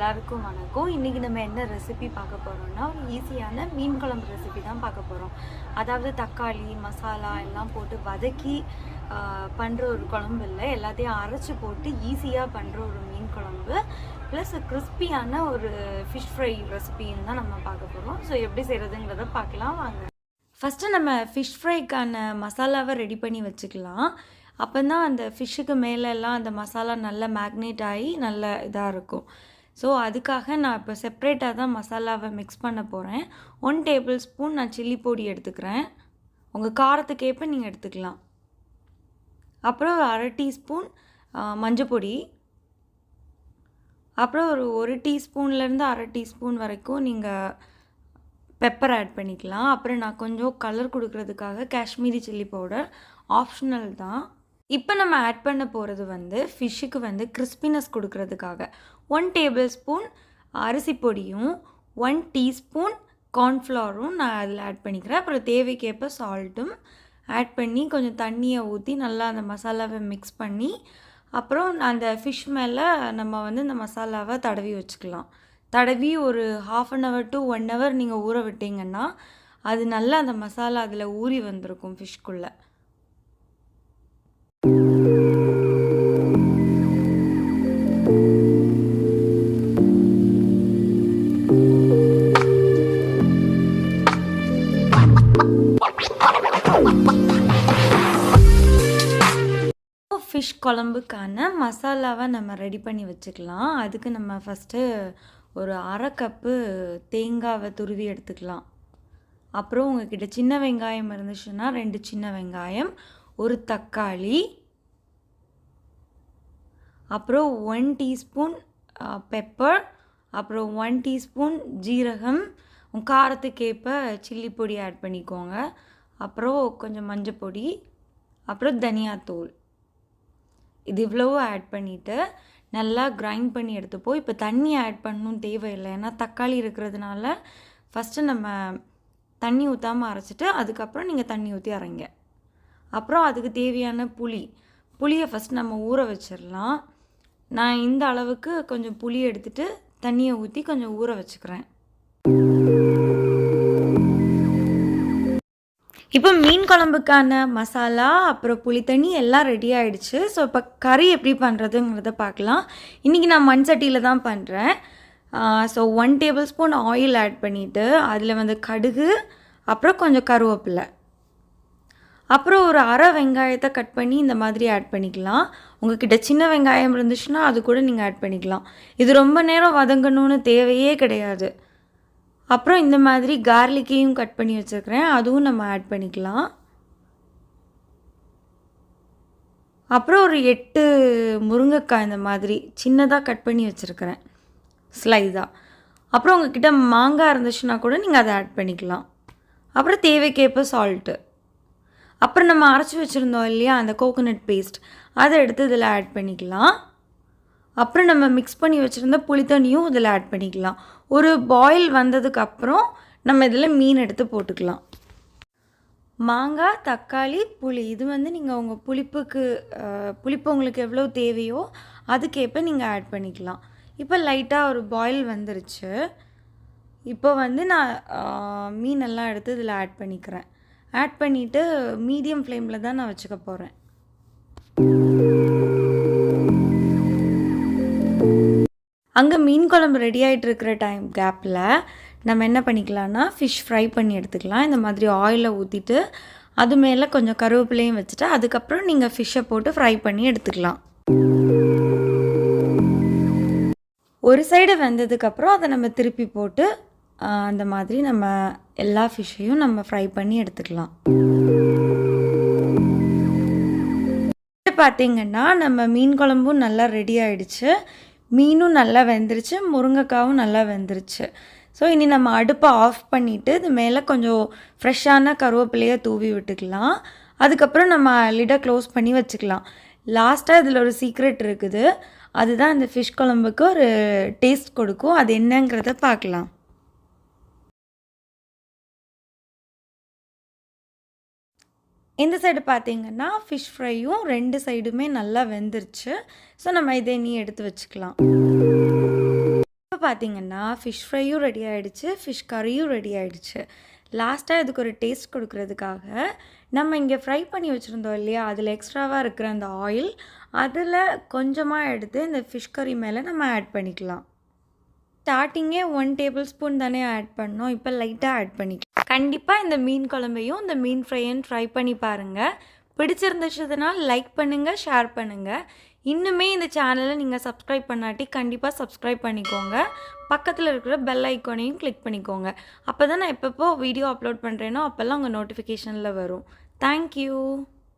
எல்லாருக்கும் வணக்கம். இன்றைக்கி நம்ம என்ன ரெசிபி பார்க்க போகிறோம்னா, ஒரு ஈஸியான மீன் குழம்பு ரெசிபி தான் பார்க்க போகிறோம். அதாவது தக்காளி, மசாலா எல்லாம் போட்டு வதக்கி பண்ணுற ஒரு குழம்பு இல்லை, எல்லாத்தையும் அரைச்சி போட்டு ஈஸியாக பண்ணுற ஒரு மீன் குழம்பு ப்ளஸ் கிறிஸ்பியான ஒரு ஃபிஷ் ஃப்ரை ரெசிபின்னு தான் நம்ம பார்க்க போகிறோம். ஸோ எப்படி செய்கிறதுங்கிறத பார்க்கலாம் வாங்க. ஃபஸ்ட்டு நம்ம ஃபிஷ் ஃப்ரைக்கான மசாலாவை ரெடி பண்ணி வச்சுக்கலாம். அப்போ தான் அந்த ஃபிஷ்ஷுக்கு மேலெல்லாம் அந்த மசாலா நல்லா மேக்னேட் ஆகி நல்ல இதாக இருக்கும். ஸோ அதுக்காக நான் இப்போ செப்ரேட்டாக தான் மசாலாவை மிக்ஸ் பண்ண போகிறேன். 1 டேபிள் ஸ்பூன் நான் சில்லி பொடி எடுத்துக்கிறேன். உங்கள் காரத்துக்கேற்ப நீங்கள் எடுத்துக்கலாம். அப்புறம் ஒரு 1/2 டீஸ்பூன் மஞ்சள் பொடி. அப்புறம் ஒரு 1 டீஸ்பூன்லேருந்து 1/2 டீஸ்பூன் வரைக்கும் நீங்கள் பெப்பர் ஆட் பண்ணிக்கலாம். அப்புறம் நான் கொஞ்சம் கலர் கொடுக்கறதுக்காக காஷ்மீரி சில்லி பவுடர் ஆப்ஷனல் தான். இப்போ நம்ம ஆட் பண்ண போகிறது வந்து ஃபிஷ்ஷுக்கு வந்து கிறிஸ்பினஸ் கொடுக்கறதுக்காக 1 டேபிள் ஸ்பூன் அரிசி பொடியும் 1 டீஸ்பூன் கார்ன்ஃப்ளவரும் நான் அதில் ஆட் பண்ணிக்கிறேன். அப்புறம் தேவைக்கேற்ப சால்ட்டும் ஆட் பண்ணி கொஞ்சம் தண்ணியை ஊற்றி நல்லா அந்த மசாலாவை மிக்ஸ் பண்ணி அப்புறம் அந்த ஃபிஷ் மேலே நம்ம வந்து இந்த மசாலாவை தடவி வச்சுக்கலாம். தடவி ஒரு 1/2 hour to 1 hour நீங்கள் ஊற விட்டிங்கன்னா அது நல்லா அந்த மசாலா அதில் ஊறி வந்திருக்கும் ஃபிஷ்குள்ளே. ஃபிஷ் குழம்புக்கான மசாலாவை நம்ம ரெடி பண்ணி வச்சுக்கலாம். அதுக்கு நம்ம ஃபஸ்ட்டு ஒரு 1/2 கப்பு தேங்காவை துருவி எடுத்துக்கலாம். அப்புறம் உங்கள்கிட்ட சின்ன வெங்காயம் இருந்துச்சுன்னா 2 சின்ன வெங்காயம், ஒரு தக்காளி, அப்புறம் 1 டீஸ்பூன் பெப்பர், அப்புறம் 1 டீஸ்பூன் ஜீரகம், காரத்துக்கேற்ப சில்லி பொடி ஆட் பண்ணிக்கோங்க. அப்புறம் கொஞ்சம் மஞ்சள் பொடி, அப்புறம் தனியாத்தூள். இது இவ்வளவு ஆட் பண்ணிவிட்டு நல்லா கிரைண்ட் பண்ணி எடுத்துப்போம். இப்போ தண்ணி ஆட் பண்ணணும் தேவையில்லை, ஏன்னா தக்காளி இருக்கிறதுனால ஃபஸ்ட்டு நம்ம தண்ணி ஊற்றாமல் அரைச்சிட்டு அதுக்கப்புறம் நீங்கள் தண்ணி ஊற்றி அரைங்க. அப்புறம் அதுக்கு தேவையான புளியை ஃபஸ்ட் நம்ம ஊற வச்சிடலாம். நான் இந்த அளவுக்கு கொஞ்சம் புளி எடுத்துகிட்டு தண்ணியை ஊற்றி கொஞ்சம் ஊற வச்சுக்கிறேன். இப்போ மீன் குழம்புக்கான மசாலா அப்புறம் புளி தண்ணி எல்லாம் ரெடி ஆகிடுச்சு. ஸோ இப்போ கறி எப்படி பண்ணுறதுங்கிறத பார்க்கலாம். இன்றைக்கி நான் மண் சட்டியில் தான் பண்ணுறேன். So 1 tablespoon oil add பண்ணிவிட்டு அதில் வந்து கடுகு, அப்புறம் கொஞ்சம் கருவேப்பிலை, அப்புறம் ஒரு 1/2 வெங்காயத்தை கட் பண்ணி இந்த மாதிரி ஆட் பண்ணிக்கலாம். உங்கள்கிட்ட சின்ன வெங்காயம் இருந்துச்சுன்னா அது கூட நீங்கள் ஆட் பண்ணிக்கலாம். இது ரொம்ப நேரம் வதங்கணும்னு தேவையே கிடையாது. அப்புறம் இந்த மாதிரி கார்லிக்கையும் கட் பண்ணி வச்சுருக்கிறேன், அதுவும் நம்ம ஆட் பண்ணிக்கலாம். அப்புறம் ஒரு 8 முருங்கைக்காய் இந்த மாதிரி சின்னதாக கட் பண்ணி வச்சுருக்கிறேன் ஸ்லைஸாக. அப்புறம் உங்கள்கிட்ட மாங்காய் இருந்துச்சுன்னா கூட நீங்கள் அதை ஆட் பண்ணிக்கலாம். அப்புறம் தேவைக்கேற்ப சால்ட்டு. அப்புறம் நம்ம அரைச்சி வச்சுருந்தோம் இல்லையா அந்த கோகோனட் பேஸ்ட், அதை எடுத்து இதில் ஆட் பண்ணிக்கலாம். அப்புறம் நம்ம மிக்ஸ் பண்ணி வச்சுருந்த புளித்தண்ணியும் இதில் ஆட் பண்ணிக்கலாம். ஒரு பாயில் வந்ததுக்கப்புறம் நம்ம இதில் மீன் எடுத்து போட்டுக்கலாம். மாங்காய், தக்காளி, புளி இது வந்து நீங்கள் உங்கள் புளிப்பு உங்களுக்கு எவ்வளோ தேவையோ அதுக்கேற்ப நீங்கள் ஆட் பண்ணிக்கலாம். இப்போ லைட்டாக ஒரு பாயில் வந்துருச்சு. இப்போ வந்து நான் மீனெல்லாம் எடுத்து இதில் ஆட் பண்ணிக்கிறேன். ஆட் பண்ணிவிட்டு மீடியம் ஃப்ளேமில் தான் நான் வச்சுக்க போகிறேன். அங்கே மீன் குழம்பு ரெடி ஆகிட்டு இருக்கிற கேப்பில் நம்ம என்ன பண்ணிக்கலாம்னா ஃபிஷ் ஃப்ரை பண்ணி எடுத்துக்கலாம். இந்த மாதிரி ஆயிலை ஊற்றிட்டு அது மேலே கொஞ்சம் கருவேப்பிலையும் வச்சுட்டு அதுக்கப்புறம் நீங்கள் ஃபிஷ்ஷை போட்டு ஃப்ரை பண்ணி எடுத்துக்கலாம். ஒரு சைடு வெந்ததுக்கப்புறம் அதை நம்ம திருப்பி போட்டு அந்த மாதிரி நம்ம எல்லா ஃபிஷ்ஷையும் நம்ம ஃப்ரை பண்ணி எடுத்துக்கலாம். பார்த்திங்கன்னா நம்ம மீன் குழம்பும் நல்லா ரெடி ஆகிடுச்சு, மீனும் நல்லா வெந்துருச்சு, முருங்கைக்காவும் நல்லா வெந்துருச்சு. ஸோ இனி நம்ம அடுப்பை ஆஃப் பண்ணிவிட்டு இது மேலே கொஞ்சம் ஃப்ரெஷ்ஷான கருவேப்பிலையை தூவி விட்டுக்கலாம். அதுக்கப்புறம் நம்ம லிடை க்ளோஸ் பண்ணி வச்சுக்கலாம். லாஸ்ட்டாக இதில் ஒரு சீக்ரெட் இருக்குது, அதுதான் இந்த ஃபிஷ் குழம்புக்கு ஒரு டேஸ்ட் கொடுக்கும். அது என்னங்கிறத பார்க்கலாம். இந்த சைடு பார்த்தீங்கன்னா ஃபிஷ் ஃப்ரையும் 2 சைடுமே நல்லா வெந்துருச்சு. ஸோ நம்ம இதை எடுத்து வச்சுக்கலாம். இப்போ பார்த்தீங்கன்னா ஃபிஷ் ஃப்ரையும் ரெடி ஆகிடுச்சு, ஃபிஷ் கறியும் ரெடி ஆகிடுச்சு. லாஸ்ட்டாக இதுக்கு ஒரு டேஸ்ட் கொடுக்குறதுக்காக நம்ம இங்கே ஃப்ரை பண்ணி வச்சுருந்தோம் இல்லையா, அதில் எக்ஸ்ட்ராவாக இருக்கிற அந்த ஆயில் அதில் கொஞ்சமாக எடுத்து இந்த ஃபிஷ் கறி மேலே நம்ம ஆட் பண்ணிக்கலாம். ஸ்டார்டிங்கே 1 டேபிள் ஸ்பூன் தானே ஆட் பண்ணோம், இப்போ லைட்டாக ஆட் பண்ணிக்கலாம். கண்டிப்பாக இந்த மீன் குழம்பையும் இந்த மீன் ஃப்ரையும் ட்ரை பண்ணி பாருங்கள். பிடிச்சிருந்துச்சதுன்னா லைக் பண்ணுங்கள், ஷேர் பண்ணுங்கள். இன்னுமே இந்த சேனலை நீங்கள் சப்ஸ்கிரைப் பண்ணாட்டி கண்டிப்பாக சப்ஸ்கிரைப் பண்ணிக்கோங்க. பக்கத்தில் இருக்கிற பெல் ஐக்கானையும் கிளிக் பண்ணிக்கோங்க. அப்போ தான் நான் எப்பப்போ வீடியோ அப்லோட் பண்ணுறேனோ அப்போல்லாம் உங்கள் நோட்டிஃபிகேஷனில் வரும். தேங்க்யூ.